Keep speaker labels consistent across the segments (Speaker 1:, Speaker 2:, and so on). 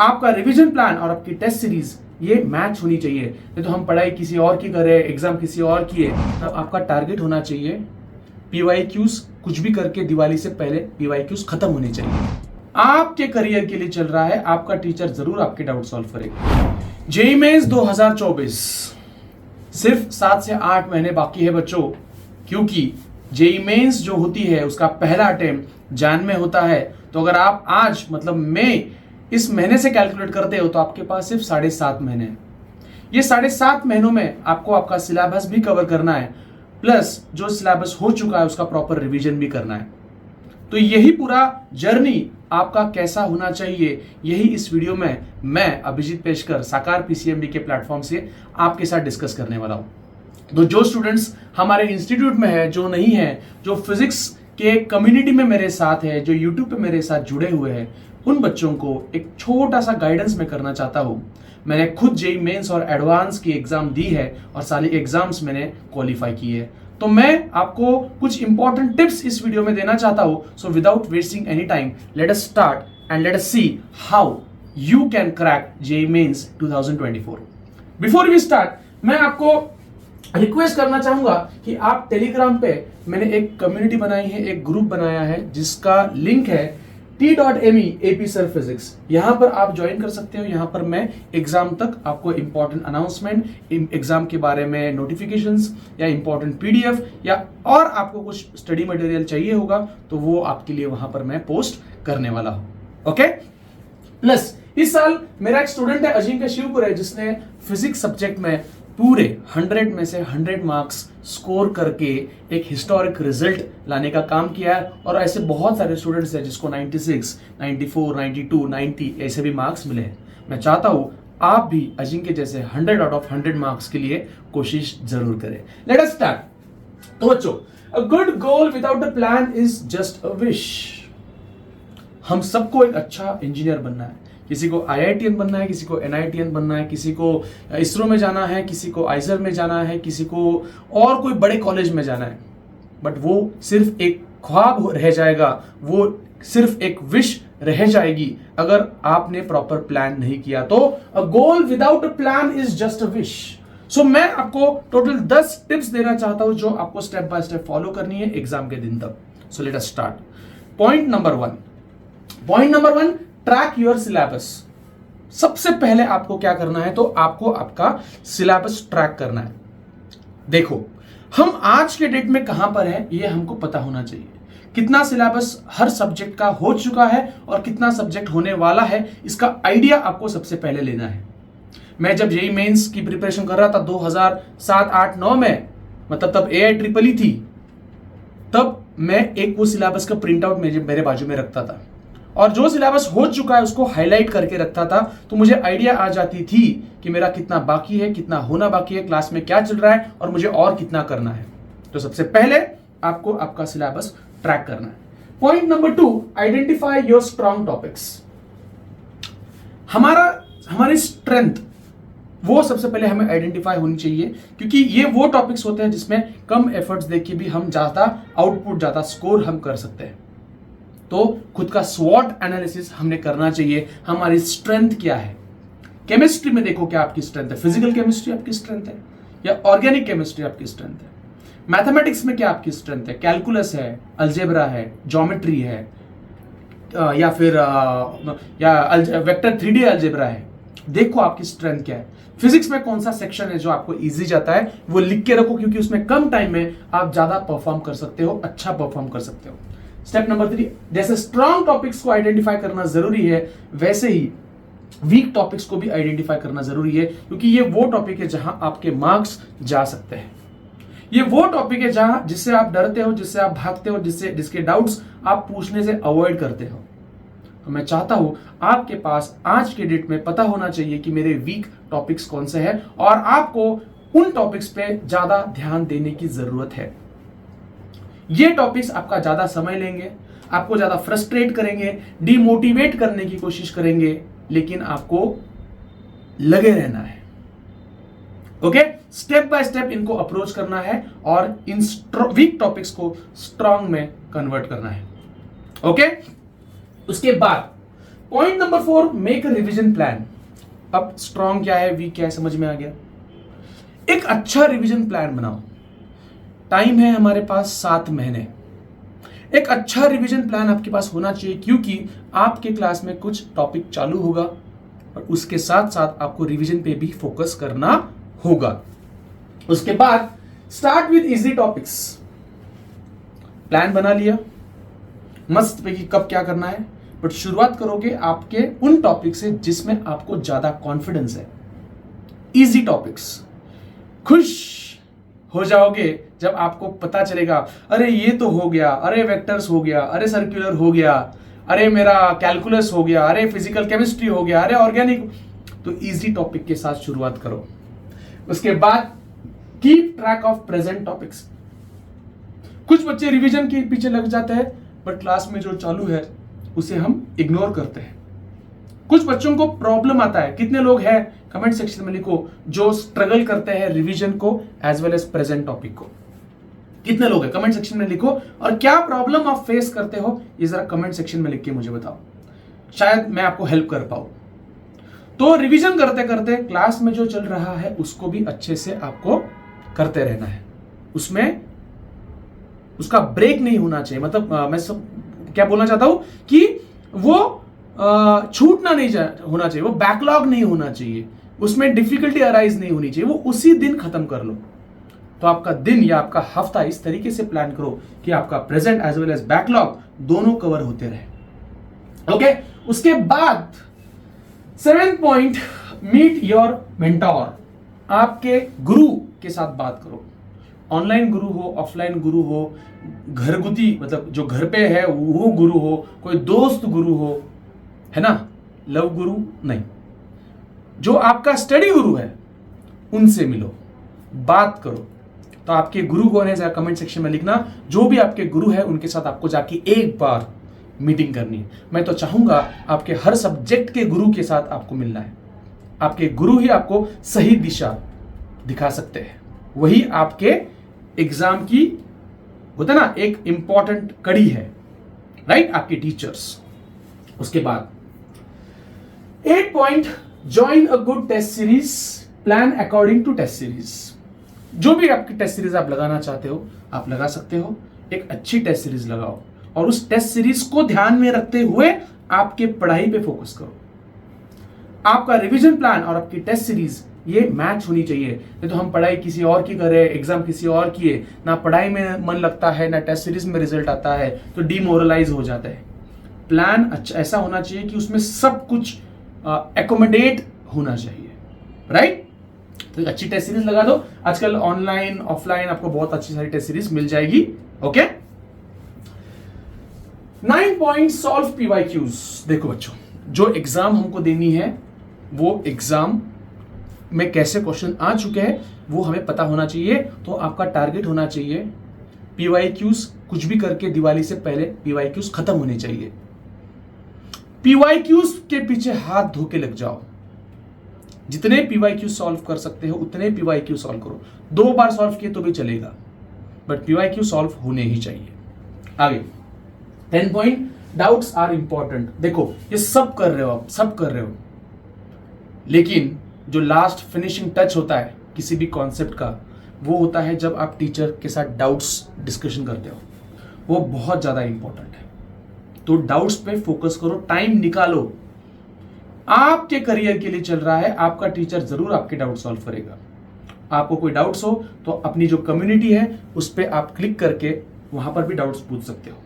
Speaker 1: आपका revision plan और आपकी टेस्ट सीरीज ये मैच होनी चाहिए। नहीं तो हम पढ़ाई किसी और की करें, एग्जाम किसी और की है। तो आपका टारगेट होना चाहिए PYQs कुछ भी करके दिवाली से पहले PYQs खत्म होने चाहिए। आपके करियर के लिए चल रहा है, आपका टीचर जरूर आपके डाउट सॉल्व करेगा। जेईई मेंस 2024 सिर्फ 7 से 8 महीने बाकी है बच्चों, क्योंकि जेईई मेंस जो होती है उसका पहला अटेम्प्ट जान में होता है। तो अगर आप आज मतलब मई इस महीने से कैलकुलेट करते हो तो आपके पास सिर्फ 7.5 महीने हैं। ये 7.5 महीनों में आपको आपका सिलेबस भी कवर करना है, प्लस जो सिलेबस हो चुका है उसका प्रॉपर रिवीजन भी करना है। तो यही पूरा जर्नी आपका कैसा होना चाहिए, यही इस वीडियो में मैं अभिजीत पेशकर साकार PCMB के प्लेटफॉर्म से आपके साथ डिस्कस करने वाला हूं। तो जो स्टूडेंट्स हमारे इंस्टीट्यूट में है, जो नहीं है, जो फिजिक्स के कम्युनिटी में मेरे साथ है, जो यूट्यूब पे मेरे साथ जुड़े हुए हैं, उन बच्चों को एक छोटा सा गाइडेंस मैं करना चाहता हूं। मैंने खुद जेईई मेंस और एडवांस की एग्जाम दी है और सारी एग्जाम्स मैंने क्वालिफाई की है। तो मैं आपको कुछ इंपॉर्टेंट टिप्स इस वीडियो में देना चाहता हूं। So without wasting any time, let us start and let us see how you can crack JEE mains 2024। Before we start, मैं आपको रिक्वेस्ट करना चाहूंगा कि आप टेलीग्राम पे मैंने एक कम्युनिटी बनाई है, एक ग्रुप बनाया है जिसका लिंक है t.me AP Sir Physics। यहां पर आप ज्वाइन कर सकते हो। यहां पर मैं एग्जाम तक आपको इंपॉर्टेंट अनाउंसमेंट, एग्जाम के बारे में नोटिफिकेशंस या इंपॉर्टेंट PDF या और आपको कुछ स्टडी मटेरियल चाहिए होगा तो वो आपके लिए वहां पर मैं पोस्ट करने वाला हूं। ओके, प्लस इस साल मेरा एक स्टूडेंट है अजिंक्य शिवपुरे, जिसने फिजिक्स सब्जेक्ट में पूरे 100 में से 100 मार्क्स स्कोर करके एक हिस्टोरिक रिजल्ट लाने का काम किया है। और ऐसे बहुत सारे स्टूडेंट्स हैं जिसको 96, 94, 92, 90 ऐसे भी मार्क्स मिले हैं। मैं चाहता हूं आप भी अजिंक्य जैसे 100 आउट ऑफ 100 मार्क्स के लिए कोशिश जरूर करें। Late us start. तो बच्चों, a good goal without a plan is just a wish. हम सबको एक अच्छा इंजीनियर बनना है। किसी को IITian बनना है, किसी को NITian बनना है, किसी को इसरो में जाना है, किसी को आइजर में जाना है, किसी को और कोई बड़े कॉलेज में जाना है। बट वो सिर्फ एक ख्वाब रह जाएगा, वो सिर्फ एक विश रह जाएगी अगर आपने प्रॉपर प्लान नहीं किया। तो a goal without a plan is just a wish. So मैं आपको टोटल 10 टिप्स देना चाहता हूं जो आपको स्टेप बाय स्टेप फॉलो करनी है एग्जाम के दिन तक। So let us start. Point number 1, track your syllabus. सबसे पहले आपको क्या करना है, तो आपको आपका सिलेबस ट्रैक करना है। देखो, हम आज के डेट में कहां पर हैं ये हमको पता होना चाहिए। कितना सिलेबस हर सब्जेक्ट का हो चुका है और कितना सब्जेक्ट होने वाला है, इसका आइडिया आपको सबसे पहले लेना है। मैं जब जेईई मेंस की प्रिपरेशन कर रहा था 2007, 8, 9 में, मतलब तब AI थी, तब मैं एक वो सिलेबस का प्रिंट आउट मेरे बाजू में रखता था और जो सिलेबस हो चुका है उसको हाईलाइट करके रखता था। तो मुझे आइडिया आ जाती थी कि मेरा कितना बाकी है, कितना होना बाकी है, क्लास में क्या चल रहा है और मुझे और कितना करना है। तो सबसे पहले आपको आपका सिलेबस ट्रैक करना है। Point number 2, identify your strong topics. हमारी स्ट्रेंथ वो सबसे पहले हमें आइडेंटिफाई होनी चाहिए, क्योंकि ये वो टॉपिक्स होते हैं जिसमें कम एफर्ट्स देके भी हम ज्यादा आउटपुट, ज्यादा स्कोर हम कर सकते हैं। तो खुद का स्वॉट एनालिसिस हमने करना चाहिए। हमारी स्ट्रेंथ क्या है? केमिस्ट्री में देखो क्या आपकी स्ट्रेंथ है, फिजिकल केमिस्ट्री आपकी स्ट्रेंथ है या ऑर्गेनिक केमिस्ट्री आपकी स्ट्रेंथ है? मैथमेटिक्स में क्या आपकी स्ट्रेंथ है? कैलकुलस है, अलजेब्रा है, ज्योमेट्री है, या फिर वेक्टर 3D अलजेब्रा है। देखो आपकी स्ट्रेंथ क्या है। फिजिक्स में कौन सा सेक्शन है जो आपको इजी जाता है, वो लिख के रखो, क्योंकि उसमें कम टाइम में आप ज्यादा परफॉर्म कर सकते हो, अच्छा परफॉर्म कर सकते हो। स्टेप नंबर 3, जैसे स्ट्रॉन्ग टॉपिक्स को आइडेंटिफाई करना जरूरी है, वैसे ही वीक टॉपिक्स को भी आइडेंटिफाई करना जरूरी है, क्योंकि ये वो टॉपिक है जहां आपके मार्क्स जा सकते हैं। ये वो टॉपिक है जहां जिससे आप डरते हो, जिससे आप भागते हो, जिसके डाउट्स आप पूछने से अवॉइड करते हो। तो मैं चाहता हूं आपके पास आज के डेट में पता होना चाहिए कि मेरे वीक टॉपिक्स कौन से हैं और आपको उन टॉपिक्स पे ज्यादा ध्यान देने की जरूरत है। ये टॉपिक्स आपका ज्यादा समय लेंगे, आपको ज्यादा फ्रस्ट्रेट करेंगे, डिमोटिवेट करने की कोशिश करेंगे, लेकिन आपको लगे रहना है। ओके, स्टेप बाय स्टेप इनको अप्रोच करना है और इन वीक टॉपिक्स को स्ट्रॉन्ग में कन्वर्ट करना है। ओके, उसके बाद point number 4, make a revision plan. अब स्ट्रॉन्ग क्या है, वीक क्या है, समझ में आ गया। एक अच्छा रिवीजन प्लान बनाओ। टाइम है हमारे पास 7 महीने। एक अच्छा रिवीजन प्लान आपके पास होना चाहिए, क्योंकि आपके क्लास में कुछ टॉपिक चालू होगा और उसके साथ साथ आपको रिवीजन पे भी फोकस करना होगा। उसके बाद start with easy topics. Plan बना लिया मस्त पे कि कब क्या करना है, बट शुरुआत करोगे आपके उन टॉपिक से जिसमें आपको ज्यादा कॉन्फिडेंस है। Easy topics. खुश हो जाओगे जब आपको पता चलेगा, अरे ये तो हो गया, अरे वेक्टर्स हो गया, अरे सर्कुलर हो गया, अरे मेरा कैलकुलस हो गया, अरे फिजिकल केमिस्ट्री हो गया, अरे ऑर्गेनिक। तो इजी टॉपिक के साथ शुरुआत करो। उसके बाद keep track of present topics. कुछ बच्चे रिवीजन के पीछे लग जाते हैं, बट क्लास में जो चालू है उसे हम इग्नोर करते हैं। कुछ बच्चों को प्रॉब्लम आता है। कितने लोग हैं कमेंट सेक्शन में लिखो जो स्ट्रगल करते हैं रिवीजन को as well as present topic को। कितने लोग हैं कमेंट सेक्शन में लिखो, और क्या प्रॉब्लम आप फेस करते हो ये जरा कमेंट सेक्शन में लिख के मुझे बताओ, शायद मैं आपको हेल्प कर पाऊं। तो रिवीजन करते करते क्लास में जो चल रहा है उसको भी अच्छे से आपको करते रहना है। उसमें उसका ब्रेक नहीं होना चाहिए। मतलब मैं सब क्या बोलना चाहता हूं कि वो छूटना नहीं होना चाहिए, वो बैकलॉग नहीं होना चाहिए, उसमें डिफिकल्टी अराइज नहीं होनी चाहिए, वो उसी दिन खत्म कर लो। तो आपका दिन या आपका हफ्ता इस तरीके से प्लान करो कि आपका present as well as backlog दोनों कवर होते रहे। ओके, उसके बाद 7th point, meet your mentor. आपके गुरु के साथ बात करो। ऑनलाइन गुरु हो, ऑफलाइन गुरु हो, घरगुती मतलब जो घर पे है वो गुरु हो, कोई दोस्त गुरु हो, है ना, लव गुरु नहीं, जो आपका स्टडी गुरु है उनसे मिलो, बात करो। तो आपके गुरु कौन है जरा कमेंट सेक्शन में लिखना। जो भी आपके गुरु है उनके साथ आपको जाके एक बार मीटिंग करनी है। मैं तो चाहूंगा आपके हर सब्जेक्ट के गुरु के साथ आपको मिलना है। आपके गुरु ही आपको सही दिशा दिखा सकते हैं, वही आपके एग्जाम की होता ना एक इंपॉर्टेंट कड़ी है, राइट, आपके टीचर्स। उसके बाद 8 point, join a good test series, plan according to test series. जो भी आपकी टेस्ट सीरीज आप लगाना चाहते हो आप लगा सकते हो। एक अच्छी टेस्ट सीरीज लगाओ और उस टेस्ट सीरीज को ध्यान में रखते हुए आपके पढ़ाई पे फोकस करो। आपका रिवीजन प्लान और आपकी टेस्ट सीरीज ये मैच होनी चाहिए। नहीं तो हम पढ़ाई किसी और की करें, एग्जाम किसी और की है, ना पढ़ाई में मन लगता है ना टेस्ट सीरीज में रिजल्ट आता है, तो डिमोरलाइज हो जाता है। प्लान अच्छा ऐसा होना चाहिए कि उसमें सब कुछ एकोमोडेट होना चाहिए, राइट। तो एक अच्छी टेस्ट सीरीज लगा दो। आजकल ऑनलाइन ऑफलाइन आपको बहुत अच्छी सारी टेस्ट सीरीज मिल जाएगी। Okay, 9 point, solve PYQs. देखो बच्चों, जो एग्जाम हमको देनी है वो एग्जाम में कैसे क्वेश्चन आ चुके हैं वो हमें पता होना चाहिए। तो आपका टारगेट होना चाहिए पीवाईक्यूज कुछ भी करके दिवाली से पहले पीवाईक्यूज खत्म होने चाहिए। पीवाईक्यूज के पीछे हाथ धो के लग जाओ। जितने पीवाईक्यूज सॉल्व कर सकते हो उतने पीवाईक्यू सॉल्व करो। 2 बार सॉल्व किए तो भी चलेगा, बट पीवाईक्यू सॉल्व होने ही चाहिए। आगे 10 पॉइंट, डाउट्स आर इंपॉर्टेंट। देखो ये सब कर रहे हो आप, सब कर रहे हो, लेकिन जो लास्ट फिनिशिंग टच होता है किसी भी कॉन्सेप्ट का वो होता है जब आप टीचर के साथ डाउट्स डिस्कशन करते हो। वो बहुत ज्यादा इंपॉर्टेंट है। तो डाउट्स पे फोकस करो, टाइम निकालो। आपके करियर के लिए चल रहा है, आपका टीचर जरूर आपके डाउट सॉल्व करेगा। आपको कोई डाउट्स हो तो अपनी जो कम्युनिटी है उस पर आप क्लिक करके वहां पर भी डाउट्स पूछ सकते हो।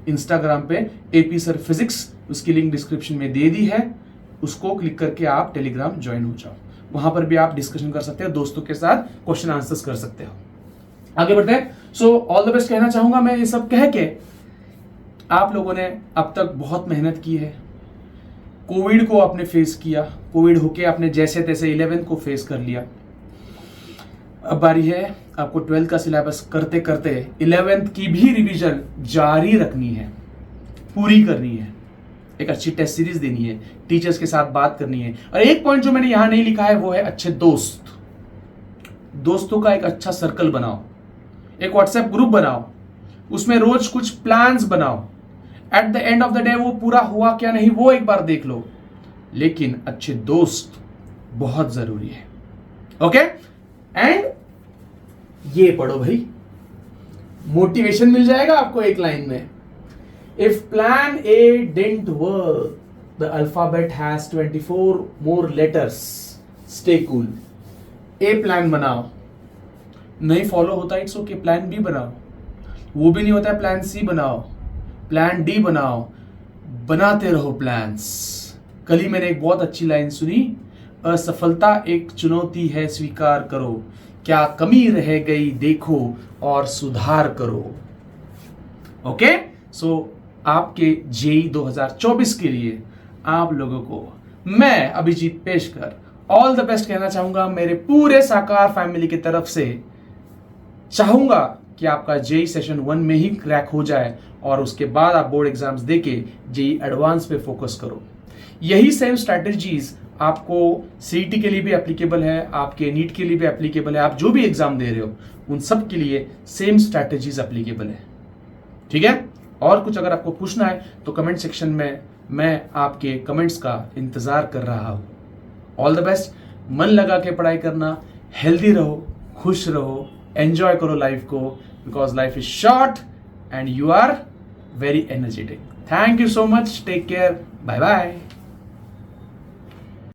Speaker 1: इंस्टाग्राम पे एपी सर फिजिक्स, उसकी लिंक डिस्क्रिप्शन में दे दी है, उसको क्लिक करके आप टेलीग्राम ज्वाइन हो जाओ। वहां पर भी आप डिस्कशन कर सकते हो, दोस्तों के साथ क्वेश्चन आंसर्स कर सकते हो। आगे बढ़ते हैं। सो ऑल द बेस्ट कहना चाहूंगा मैं ये सब कह के। आप लोगों ने अब तक बहुत मेहनत की है। कोविड को आपने फेस किया, कोविड होके आपने जैसे तैसे 11th को फेस कर लिया। अब बारी है आपको 12th का सिलेबस करते करते 11th की भी रिवीजन जारी रखनी है, पूरी करनी है। एक अच्छी टेस्ट सीरीज देनी है, टीचर्स के साथ बात करनी है। और एक पॉइंट जो मैंने यहां नहीं लिखा है वो है अच्छे दोस्त। दोस्तों का एक अच्छा सर्कल बनाओ, एक व्हाट्सएप ग्रुप बनाओ, उसमें रोज कुछ प्लान्स बनाओ। At the end of the day वो पूरा हुआ क्या नहीं वो एक बार देख लो, लेकिन अच्छे दोस्त बहुत जरूरी है। ओके एंड ये पढ़ो भाई, मोटिवेशन मिल जाएगा आपको एक लाइन में। If plan A didn't work, the alphabet has 24 more letters, stay cool. A plan बनाओ, नहीं फॉलो होता इट्स ओके, प्लान बी बनाओ, वो भी नहीं होता है प्लान सी बनाओ, प्लान डी बनाओ, बनाते रहो प्लान्स। कल ही मैंने एक बहुत अच्छी लाइन सुनी, असफलता एक चुनौती है स्वीकार करो, क्या कमी रह गई देखो और सुधार करो। ओके सो आपके जेई 2024 के लिए आप लोगों को मैं Abhijeet Peshkar all the best कहना चाहूंगा। मेरे पूरे साकार फैमिली की तरफ से चाहूंगा कि आपका जेई सेशन 1 में ही क्रैक हो जाए और उसके बाद आप बोर्ड एग्जाम्स देके जेई एडवांस पे फोकस करो। यही सेम स्ट्रैटेजीज आपको सीईटी के लिए भी एप्लीकेबल है, आपके नीट के लिए भी एप्लीकेबल है, आप जो भी एग्जाम दे रहे हो उन सब के लिए सेम स्ट्रैटेजीज एप्लीकेबल है। ठीक है, और कुछ अगर आपको पूछना है तो कमेंट सेक्शन में मैं आपके कमेंट्स का इंतजार कर रहा हूं। ऑल द बेस्ट, मन लगा के पढ़ाई करना, हेल्दी रहो, खुश रहो, एंजॉय करो लाइफ को, because life is short and you are very energetic. Thank you so much, take care, bye bye.